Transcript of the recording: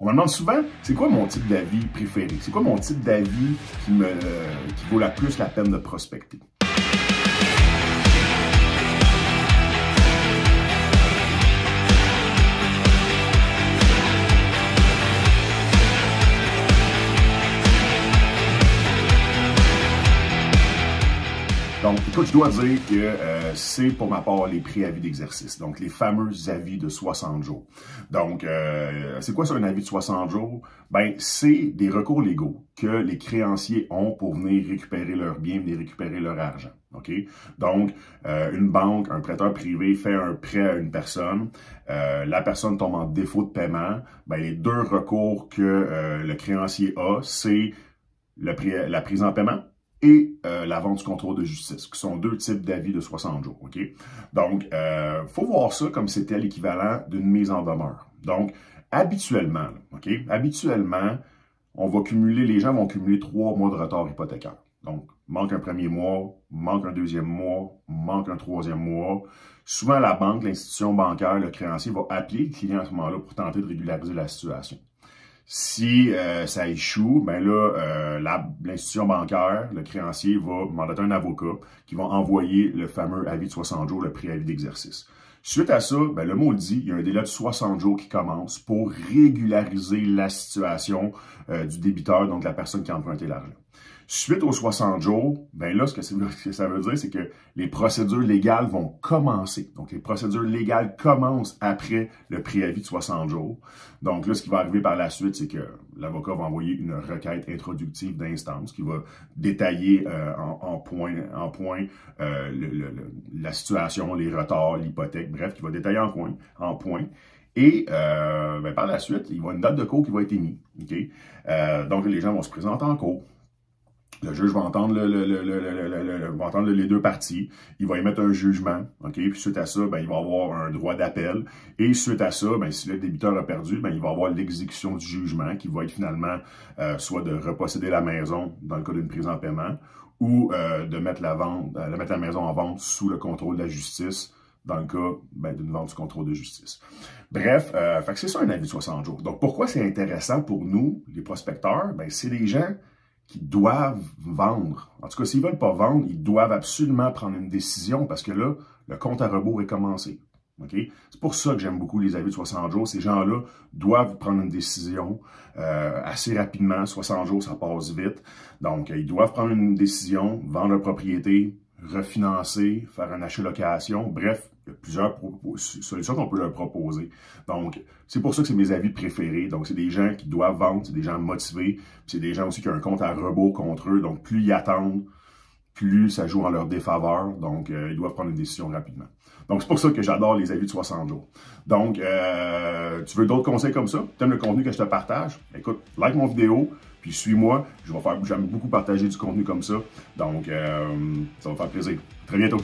On me demande souvent, c'est quoi mon type d'avis préféré? C'est quoi mon type d'avis qui vaut la plus la peine de prospecter? Donc, écoute, je dois dire que c'est pour ma part les préavis d'exercice, donc les fameux avis de 60 jours. Donc, c'est quoi ça un avis de 60 jours? Ben, c'est des recours légaux que les créanciers ont pour venir récupérer leurs biens, venir récupérer leur argent. OK? Donc, une banque, un prêteur privé fait un prêt à une personne, la personne tombe en défaut de paiement, ben, les deux recours que le créancier a, c'est la prise en paiement et la vente du contrôle de justice, qui sont deux types d'avis de 60 jours. OK? Donc, faut voir ça comme c'était l'équivalent d'une mise en demeure. Donc, habituellement, OK? Habituellement, les gens vont cumuler 3 mois de retard hypothécaire. Donc, manque un premier mois, manque un deuxième mois, manque un troisième mois. Souvent, la banque, l'institution bancaire, le créancier va appeler le client à ce moment-là pour tenter de régulariser la situation. Si ça échoue, ben là, l'institution bancaire, le créancier va mandater un avocat qui va envoyer le fameux avis de 60 jours, le préavis d'exercice. Suite à ça, ben, le mot le dit, il y a un délai de 60 jours qui commence pour régulariser la situation du débiteur, donc la personne qui a emprunté l'argent. Suite aux 60 jours, ben là, ce que ça veut dire, c'est que les procédures légales vont commencer. Donc, les procédures légales commencent après le préavis de 60 jours. Donc là, ce qui va arriver par la suite, c'est que l'avocat va envoyer une requête introductive d'instance qui va détailler en point la situation, les retards, l'hypothèque, bref, qui va détailler en point. Et ben, par la suite, il y a une date de cour qui va être émise. Okay? Donc, les gens vont se présenter en cour. Le juge va entendre, va entendre les deux parties. Il va émettre un jugement. Okay? Puis suite à ça, ben, il va avoir un droit d'appel. Et suite à ça, ben, si le débiteur a perdu, ben, il va avoir l'exécution du jugement qui va être finalement soit de reposséder la maison dans le cas d'une prise en paiement ou de mettre la maison en vente sous le contrôle de la justice dans le cas ben, d'une vente sous contrôle de justice. Bref, c'est ça un avis de 60 jours. Donc, pourquoi c'est intéressant pour nous, les prospecteurs? Ben, c'est des gens qui doivent vendre. En tout cas, s'ils ne veulent pas vendre, ils doivent absolument prendre une décision parce que là, le compte à rebours est commencé. Okay? C'est pour ça que j'aime beaucoup les avis de 60 jours. Ces gens-là doivent prendre une décision assez rapidement. 60 jours, ça passe vite. Donc, ils doivent prendre une décision, vendre leur propriété, refinancer, faire un achat-location. Bref, il y a plusieurs solutions qu'on peut leur proposer. Donc, c'est pour ça que c'est mes avis préférés. Donc, c'est des gens qui doivent vendre, c'est des gens motivés, c'est des gens aussi qui ont un compte à rebours contre eux. Donc, plus ils attendent, plus ça joue en leur défaveur. Donc, ils doivent prendre une décision rapidement. Donc, c'est pour ça que j'adore les avis de 60 jours. Donc, tu veux d'autres conseils comme ça? Tu aimes le contenu que je te partage? Écoute, like mon vidéo, puis suis-moi. J'aime beaucoup partager du contenu comme ça. Donc, ça va faire plaisir. À très bientôt.